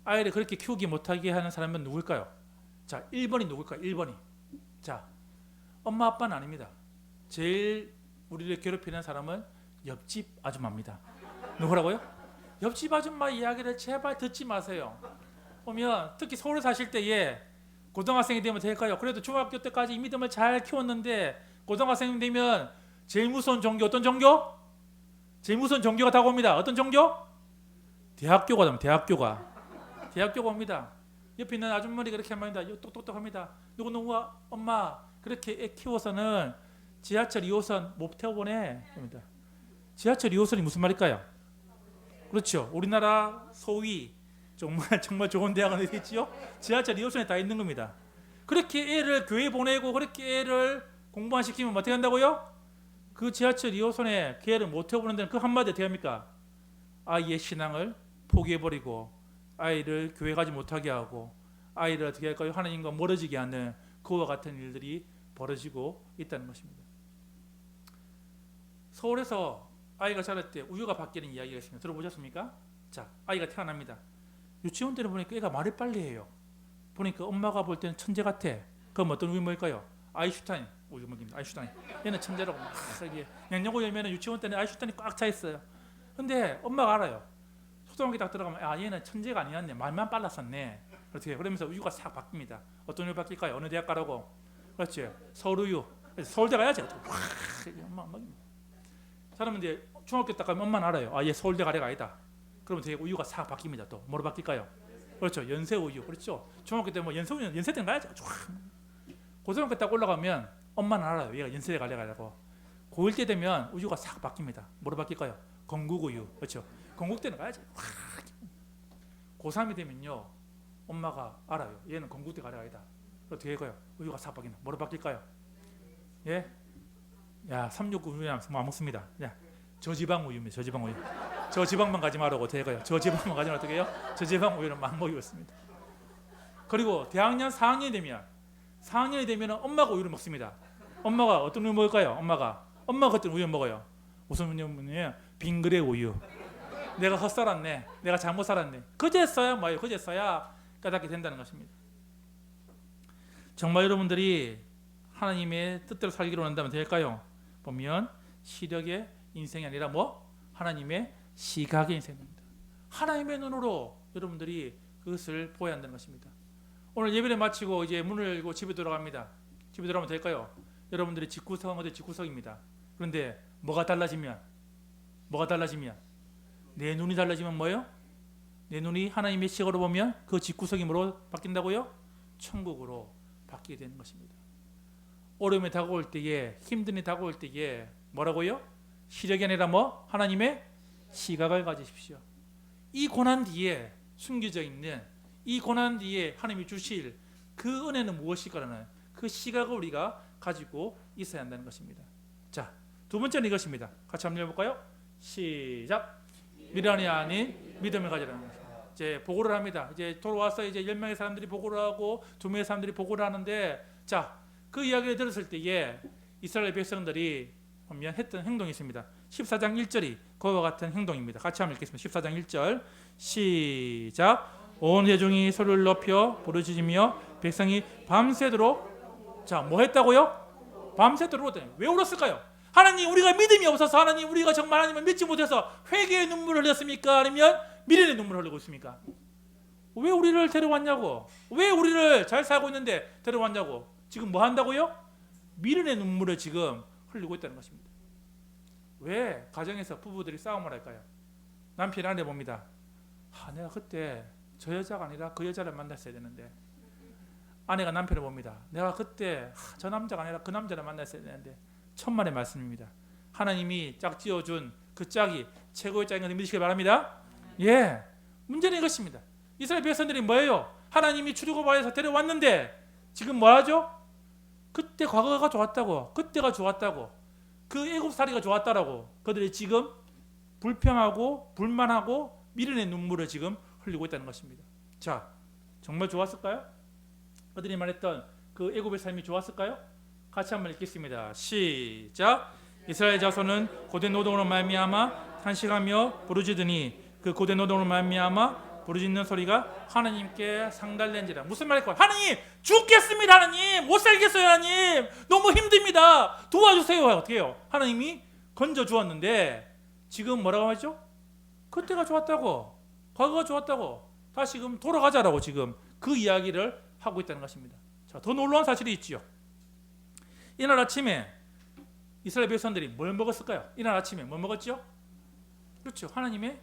아이를 그렇게 키우기 못하게 하는 사람은 누굴까요? 자, 1번이 누굴까요? 1번이. 자, 엄마 아빠는 아닙니다. 제일 우리를 괴롭히는 사람은 옆집 아줌마입니다. 누구라고요? 옆집 아줌마 이야기를 제발 듣지 마세요. 보면 특히 서울에 사실 때에 고등학생이 되면 될까요? 그래도 중학교 때까지 이 믿음을 잘 키웠는데 고등학생이 되면 제일 무서운 종교 어떤 종교? 제일 무서운 종교가 다가옵니다. 어떤 종교? 대학교가 옵니다. 옆에 있는 아줌마가 그렇게 말합니다. 똑똑똑합니다. 누구누구가 엄마 그렇게 애 키워서는 지하철 2호선 못 태워보내. 지하철 2호선이 무슨 말일까요? 그렇죠. 우리나라 소위 정말 좋은 대학은 어디 있지요? 지하철 2호선에 다 있는 겁니다. 그렇게 애를 교회 보내고 그렇게 애를 공부 안 시키면 어떻게 한다고요? 그 지하철 2호선에 그 애를 못 태워보는 데는 그 한마디 어떻게 합니까? 아이의 신앙을 포기해버리고 아이를 교회 가지 못하게 하고 아이를 어떻게 할까요? 하나님과 멀어지게 하는 그와 같은 일들이 벌어지고 있다는 것입니다. 서울에서 아이가 자랄 때 우유가 바뀌는 이야기가 있습니다. 들어보셨습니까? 자, 아이가 태어납니다. 유치원 때는 보니까 애가 말을 빨리 해요. 보니까 엄마가 볼 때는 천재 같아. 그럼 어떤 우유 먹을까요? 아인슈타인 우유 먹입니다. 아이슈탄이. 얘는 천재라고 막 이게 냉장고 열면은 유치원 때는 아이슈탄이 꽉 차 있어요. 근데 엄마가 알아요. 초등학교 딱 들어가면 아 얘는 천재가 아니었네. 말만 빨랐었네. 그렇게 그러면서 우유가 싹 바뀝니다. 어떤 우유 바뀔까요? 어느 대학 가라고? 그렇지. 서울우유. 서울대 가야지. 엄마 먹입니다. 사람은 이제 중학교 딱 가면 엄마는 알아요. 아 얘 서울대 가래가 아니다. 그러면 되게 우유가 싹 바뀝니다. 또 뭐로 바뀔까요? 그렇죠. 연세우유. 그렇죠. 중학교 때 뭐 연세우유 연세대는 가야지. 고등학교 딱 올라가면 엄마는 알아요. 얘가 연세대 가래가라고. 고1 때 되면 우유가 싹 바뀝니다. 뭐로 바뀔까요? 건국우유. 그렇죠. 건국대는 가야지. 고3이 되면요. 엄마가 알아요. 얘는 건국대 가래가 아니다. 어떻게 해요? 우유가 싹 바뀐다. 뭐로 바뀔까요? 예? 야, 369 우유 안 먹습니다. 야, 저지방 우유입니다. 저지방 우유. 저지방만 가지 말라고 어떻게 해요? 저지방만 가지 말라고 어떻게 해요? 저지방 우유는 막 먹이고 있습니다. 그리고 대학년 4학년이 되면 엄마가 우유를 먹습니다. 엄마가 어떤 우유 먹을까요? 엄마가 어떤 우유 먹어요. 우선 빙그레 우유. 내가 헛살았네. 내가 잘못 살았네. 그제서야 뭐예요? 그제서야 깨닫게 된다는 것입니다. 정말 여러분들이 하나님의 뜻대로 살기로 한다면 될까요? 보면 시력의 인생이 아니라 뭐? 하나님의 시각의 인생입니다. 하나님의 눈으로 여러분들이 그것을 보아야 한다는 것입니다. 오늘 예배를 마치고 이제 문을 열고 집에 돌아갑니다. 집에 돌아가면 될까요? 여러분들이 집구석은 어디 집구석입니다. 그런데 뭐가 달라지면 내 눈이 달라지면 뭐예요? 내 눈이 하나님의 시각으로 보면 그 집구석이 뭐로 바뀐다고요? 천국으로 바뀌게 되는 것입니다. 어려움이 다가올 때에 힘든 일이 다가올 때에 뭐라고요? 시력이 아니라 뭐? 하나님의 시각을 가지십시오. 이 고난 뒤에 숨겨져 있는 이 고난 뒤에 하나님이 주실 그 은혜는 무엇일까라는 그 시각을 우리가 가지고 있어야 한다는 것입니다. 자, 두 번째는 이것입니다. 같이 한번 읽어볼까요? 시작. 미련이 아닌 믿음을 가지라는 것입니다. 이제 보고를 합니다. 이제 돌아와서 이제 10명의 사람들이 보고를 하고 2명의 사람들이 보고를 하는데 자, 그 이야기를 들었을 때에 이스라엘 백성들이 보면 했던 행동이 있습니다. 14장 1절이 그와 같은 행동입니다. 같이 한번 읽겠습니다. 14장 1절 시작. 온 회중이 소리를 높여 부르짖으며 백성이 밤새도록 자, 뭐 했다고요? 밤새도록 왜 울었을까요? 하나님 우리가 믿음이 없어서 하나님 우리가 정말 하나님을 믿지 못해서 회개의 눈물을 흘렸습니까? 아니면 미련의 눈물을 흘리고 있습니까? 왜 우리를 데려왔냐고? 왜 우리를 잘 살고 있는데 데려왔냐고? 지금 뭐 한다고요? 미련의 눈물을 지금 흘리고 있다는 것입니다. 왜 가정에서 부부들이 싸움을 할까요? 남편이 아내 봅니다. 내가 그때 저 여자가 아니라 그 여자를 만났어야 되는데 아내가 남편을 봅니다. 내가 그때 저 남자가 아니라 그 남자를 만났어야 되는데 천만의 말씀입니다. 하나님이 짝지어준 그 짝이 최고의 짝인 것을 믿으시기 바랍니다. 예, 문제는 이것입니다. 이스라엘 백성들이 뭐예요? 하나님이 출애굽하여서 데려왔는데 지금 뭐하죠? 그때 과거가 좋았다고, 그때가 좋았다고, 그 애굽살이가 좋았다라고 그들이 지금 불평하고 불만하고 미련의 눈물을 지금 흘리고 있다는 것입니다. 자, 정말 좋았을까요? 그들이 말했던 그 애굽의 삶이 좋았을까요? 같이 한번 읽겠습니다. 시작. 이스라엘 자손은 고된 노동으로 말미암아 탄식하며 부르짖으니 그 고된 노동으로 말미암아 부르짖는 소리가 하나님께 상달된지라. 무슨 말일까요? 하나님 죽겠습니다. 하나님 못 살겠어요. 하나님 너무 힘듭니다. 도와주세요. 어떻게 해요? 하나님이 건져 주었는데 지금 뭐라고 하죠? 그때가 좋았다고, 과거가 좋았다고, 다시금 돌아가자라고 지금 그 이야기를 하고 있다는 것입니다. 자, 더 놀라운 사실이 있지요. 이날 아침에 이스라엘 백성들이 뭘 먹었을까요? 이날 아침에 뭘 먹었죠? 그렇죠. 하나님의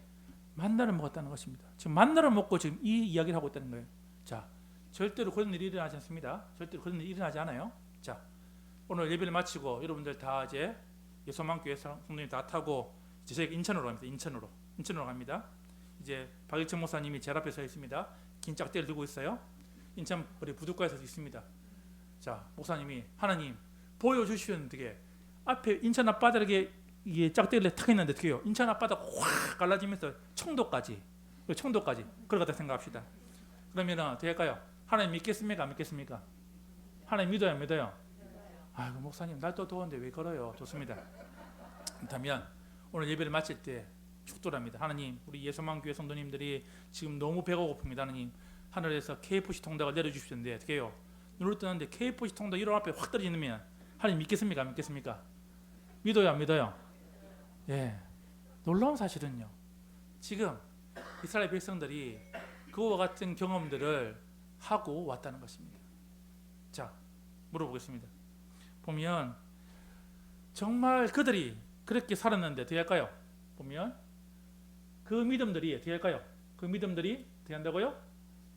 만나를 먹었다는 것입니다. 지금 만나를 먹고 지금 이 이야기를 하고 있다는 거예요. 자, 절대로 그런 일이 일어나지 않습니다. 절대로 그런 일이 일어나지 않아요. 자, 오늘 예배를 마치고 여러분들 다 이제 예소만교회 성도님 다 타고 이제 저희가 인천으로 갑니다. 인천으로 갑니다. 이제 박일천 목사님이 제 앞에 서 있습니다. 긴 짝대를 들고 있어요. 인천 우리 부둣가에서 있습니다. 자, 목사님이 하나님 보여주시는데 앞에 인천 앞바다에 이게 짝대기를 탁 했는데 어떻게 해요? 인천 앞바다 확 갈라지면서 청도까지 그러겠다 생각합시다. 그러면 될까요? 하나님 믿겠습니까? 안 믿겠습니까? 하나님 믿어요? 안 믿어요? 아이고 목사님 날 또 더운데 왜 걸어요? 좋습니다. 그렇다면 오늘 예배를 마칠 때 축도랍니다. 하나님 우리 예소만교회 성도님들이 지금 너무 배가 고픕니다. 하나님 하늘에서 KFC 통닭을 내려주시는데 어떻게 해요? 눈을 뜨는데 KFC 통닭 1월 앞에 확 떨어지면 하나님 믿겠습니까? 안 믿겠습니까? 믿어요, 안 믿어요? 예. 놀라운 사실은요. 지금 이스라엘 백성들이 그와 같은 경험들을 하고 왔다는 것입니다. 자, 물어보겠습니다. 보면 정말 그들이 그렇게 살았는데 어떻게 할까요? 보면 그 믿음들이 어떻게 할까요? 그 믿음들이 어떻게 한다고요?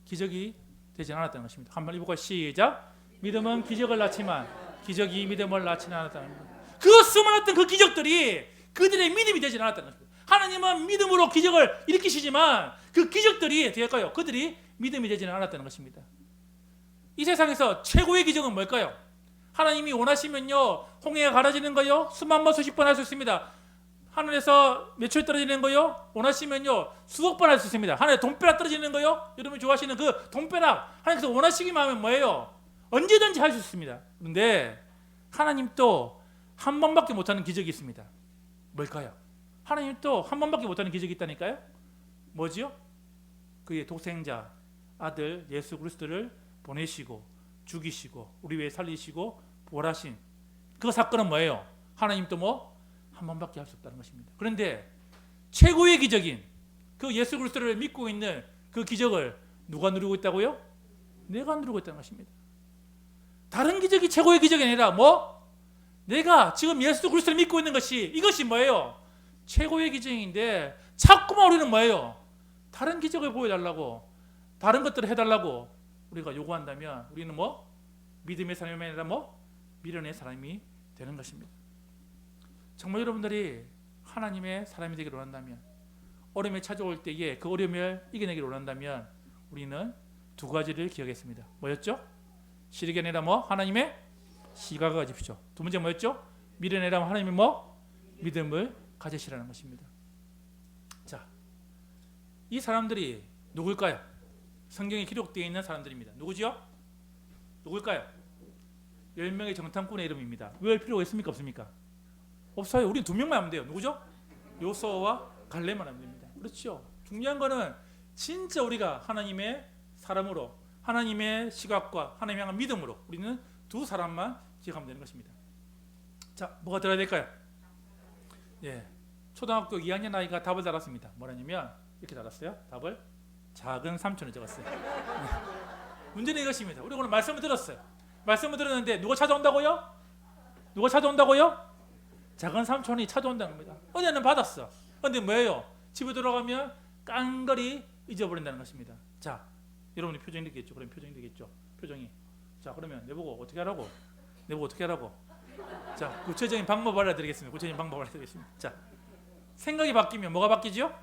기적이 되지 않았다는 것입니다. 한번 읽어볼까요? 시작. 믿음은 기적을 낳지만 기적이 믿음을 낳지는 않았다는 겁니다. 그 수많았던 그 기적들이 그들의 믿음이 되지 않았다는 것입니다. 하나님은 믿음으로 기적을 일으키시지만 그 기적들이 어떻게 할까요? 그들이 믿음이 되지는 않았다는 것입니다. 이 세상에서 최고의 기적은 뭘까요? 하나님이 원하시면요, 홍해가 가라지는 거요, 수만 번 수십 번 할 수 있습니다. 하늘에서 몇 초에 떨어지는 거요, 원하시면요 수억 번 할 수 있습니다. 하늘에 돈벼락 떨어지는 거요, 여러분이 좋아하시는 그 돈벼락, 하나님께서 원하시기만 하면 뭐예요? 언제든지 할 수 있습니다. 그런데 하나님 또 한 번밖에 못하는 기적이 있습니다. 뭘까요? 하나님 또 한 번밖에 못하는 기적이 있다니까요. 뭐지요? 그의 독생자 아들 예수 그리스도를 보내시고 죽이시고 우리 위해 살리시고 부활하신 그 사건은 뭐예요? 하나님 또 뭐? 한 번밖에 할 수 없다는 것입니다. 그런데 최고의 기적인 그 예수 그리스도를 믿고 있는 그 기적을 누가 누리고 있다고요? 내가 누리고 있다는 것입니다. 다른 기적이 최고의 기적이 아니라 뭐? 내가 지금 예수 그리스도를 믿고 있는 것이, 이것이 뭐예요? 최고의 기적인데 자꾸만 우리는 뭐예요? 다른 기적을 보여달라고, 다른 것들을 해달라고 우리가 요구한다면 우리는 뭐? 믿음의 사람이 아니라 뭐? 미련의 사람이 되는 것입니다. 정말 여러분들이 하나님의 사람이 되기를 원한다면, 어려움이 찾아올 때에 그 어려움을 이겨내기를 원한다면 우리는 두 가지를 기억했습니다. 뭐였죠? 시력이 아니라 뭐? 하나님의 시각을 가지십시오. 두 번째 뭐였죠? 미련이 아니라 하나님의 뭐? 믿음을 가지시라는 것입니다. 자, 이 사람들이 누굴까요? 성경에 기록되어 있는 사람들입니다. 누구죠? 누굴까요? 10명의 정탐꾼의 이름입니다. 외울 필요가 있습니까? 없습니까? 없어요. 우리 두 명만 하면 돼요. 누구죠? 요수아와 갈렙만 하면 됩니다. 그렇죠. 중요한 거는 진짜 우리가 하나님의 사람으로, 하나님의 시각과 하나님의 향한 믿음으로 우리는 두 사람만 기억하면 되는 것입니다. 자, 뭐가 들어야 될까요? 예, 초등학교 2학년 아이가 답을 달았습니다. 뭐라냐면 이렇게 달았어요. 답을 작은 삼촌을 적었어요. 문제는 이것입니다. 우리 오늘 말씀을 들었어요. 말씀을 들었는데 누가 찾아온다고요? 누가 찾아온다고요? 작은 삼촌이 찾아온다는 겁니다. 은혜는 받았어. 근데 뭐예요? 집에 들어가면 깡그리 잊어버린다는 것입니다. 자, 여러분이 표정이 되겠죠? 그럼 표정이 되겠죠? 표정이. 자, 그러면 내보고 어떻게 하라고? 내보고 어떻게 하라고? 자, 구체적인 방법을 알려드리겠습니다. 구체적인 방법을 알려드리겠습니다. 자, 생각이 바뀌면 뭐가 바뀌죠?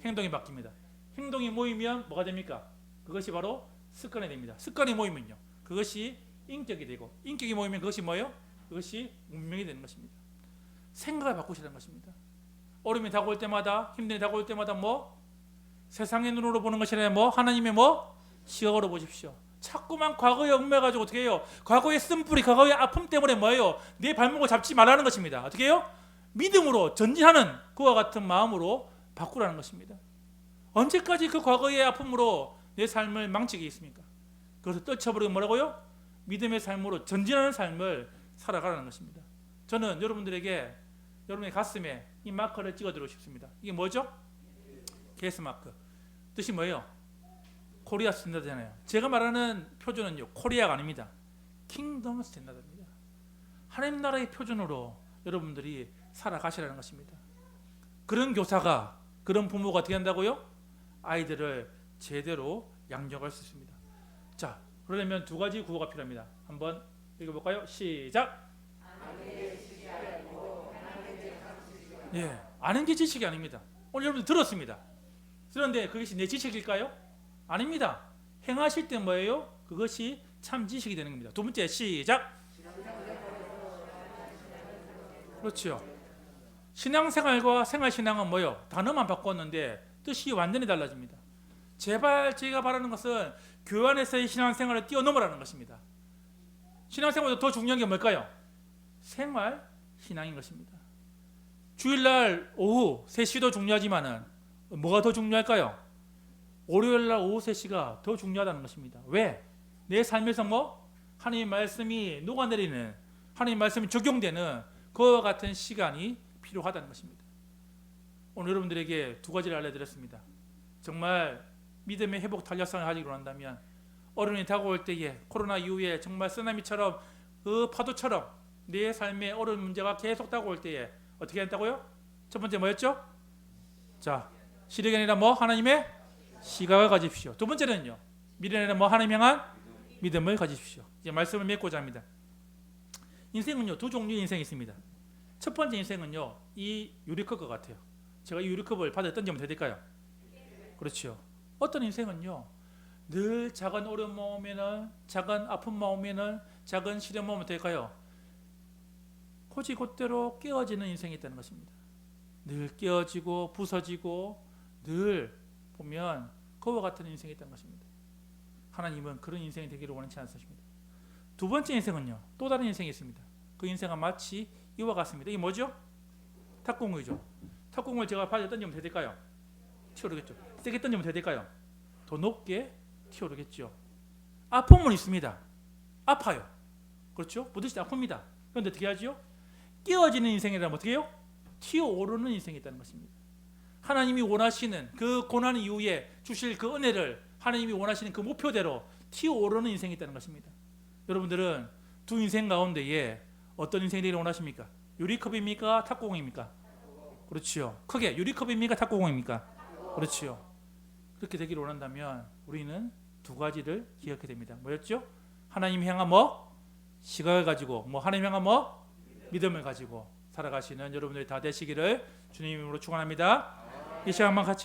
행동이 바뀝니다. 행동이 모이면 뭐가 됩니까? 그것이 바로 습관이 됩니다. 습관이 모이면요, 그것이 인격이 되고, 인격이 모이면 그것이 뭐예요? 그것이 운명이 되는 것입니다. 생각을 바꾸시라는 것입니다. 어려움이 다가올 때마다, 힘듦이 다가올 때마다 뭐? 세상의 눈으로 보는 것이 아니라 뭐? 하나님의 뭐? 시각으로 보십시오. 자꾸만 과거에 얽매가지고 어떻게 해요? 과거의 쓴뿌리, 과거의 아픔 때문에 뭐예요? 내 발목을 잡지 말라는 것입니다. 어떻게 해요? 믿음으로 전진하는 그와 같은 마음으로 바꾸라는 것입니다. 언제까지 그 과거의 아픔으로 내 삶을 망치겠습니까? 그것을 떨쳐버리고 뭐라고요? 믿음의 삶으로 전진하는 삶을 살아가라는 것입니다. 저는 여러분들에게 여러분의 가슴에 이 마커를 찍어드리고 싶습니다. 이게 뭐죠? 게스 마크. 뜻이 뭐예요? 코리아 스탠다드잖아요. 제가 말하는 표준은요, 코리아가 아닙니다. 킹덤 스탠다드입니다. 하나님 나라의 표준으로 여러분들이 살아가시라는 것입니다. 그런 교사가, 그런 부모가 어떻게 한다고요? 아이들을 제대로 양육할 수 있습니다. 자, 그러려면 두 가지 구호가 필요합니다. 한번 읽어볼까요? 시작. 예, 아는 게 지식이 아닙니다. 오늘 여러분 들었습니다. 그런데 그것이 내 지식일까요? 아닙니다. 행하실 때 뭐예요? 그것이 참 지식이 되는 겁니다. 두 번째, 시작. 그렇죠. 신앙생활과 생활신앙은 뭐예요? 단어만 바꿨는데 뜻이 완전히 달라집니다. 제발 제가 바라는 것은 교회 안에서의 신앙생활을 뛰어넘으라는 것입니다. 신앙생활도 더 중요한 게 뭘까요? 생활 신앙인 것입니다. 주일날 오후 3시도 중요하지만은 뭐가 더 중요할까요? 월요일날 오후 3시가 더 중요하다는 것입니다. 왜? 내 삶에서 뭐? 하나님의 말씀이 녹아내리는, 하나님 말씀이 적용되는 그와 같은 시간이 필요하다는 것입니다. 오늘 여러분들에게 두 가지를 알려드렸습니다. 정말 믿음의 회복 탄력성을 가지고 한다면 어려움이 다가올 때에 코로나 이후에 정말 쓰나미처럼 그 파도처럼 내 삶의 어려운 문제가 계속 다가올 때에 어떻게 한다고요? 첫 번째 뭐였죠? 자, 시력이 아니라 뭐? 하나님의 시각을 가지십시오. 두 번째는요, 미련이 아니라 뭐? 하나님 향한 믿음을 가지십시오. 이제 말씀을 맺고자 합니다. 인생은요, 두 종류의 인생이 있습니다. 첫 번째 인생은요, 이 유리컵과 같아요. 제가 이 유리컵을 바다에 던지면 될까요? 그렇죠. 어떤 인생은요, 늘 작은 어려움 오면은, 작은 아픔 오면은, 작은 시련 오면 될까요? 곧이곧대로 깨어지는 인생이 있다는 것입니다. 늘 깨어지고 부서지고 늘 보면 그와 같은 인생이 있다는 것입니다. 하나님은 그런 인생이 되기를 원하지 않으십니다. 두 번째 인생은요, 또 다른 인생이 있습니다. 그 인생은 마치 이와 같습니다. 이게 뭐죠? 탁구공이죠. 탁구공을 제가 바다에 던지면 될까요? 튀어오르겠죠. 세게 던지면 될까요? 더 높게 튀어오르겠죠. 아픔은 있습니다. 아파요. 그렇죠? 부딪힐 때 아픕니다. 그런데 어떻게 하죠? 깨어지는 인생이라면 어떻게 해요? 튀어오르는 인생이 있다는 것입니다. 하나님이 원하시는 그 고난 이후에 주실 그 은혜를 하나님이 원하시는 그 목표대로 튀어오르는 인생이 있다는 것입니다. 여러분들은 두 인생 가운데에 어떤 인생이 되기를 원하십니까? 유리컵입니까? 탁구공입니까? 그렇죠. 크게 유리컵입니까? 탁구공입니까? 그렇죠. 그렇게 되기를 원한다면 우리는 두 가지를 기억해야 됩니다. 뭐였죠? 하나님 향한 뭐? 시각을 가지고 뭐 하나님 향한 뭐? 믿음을 가지고 살아가시는 여러분들이 다 되시기를 주님 이름으로 축원합니다. 이 시간만 같이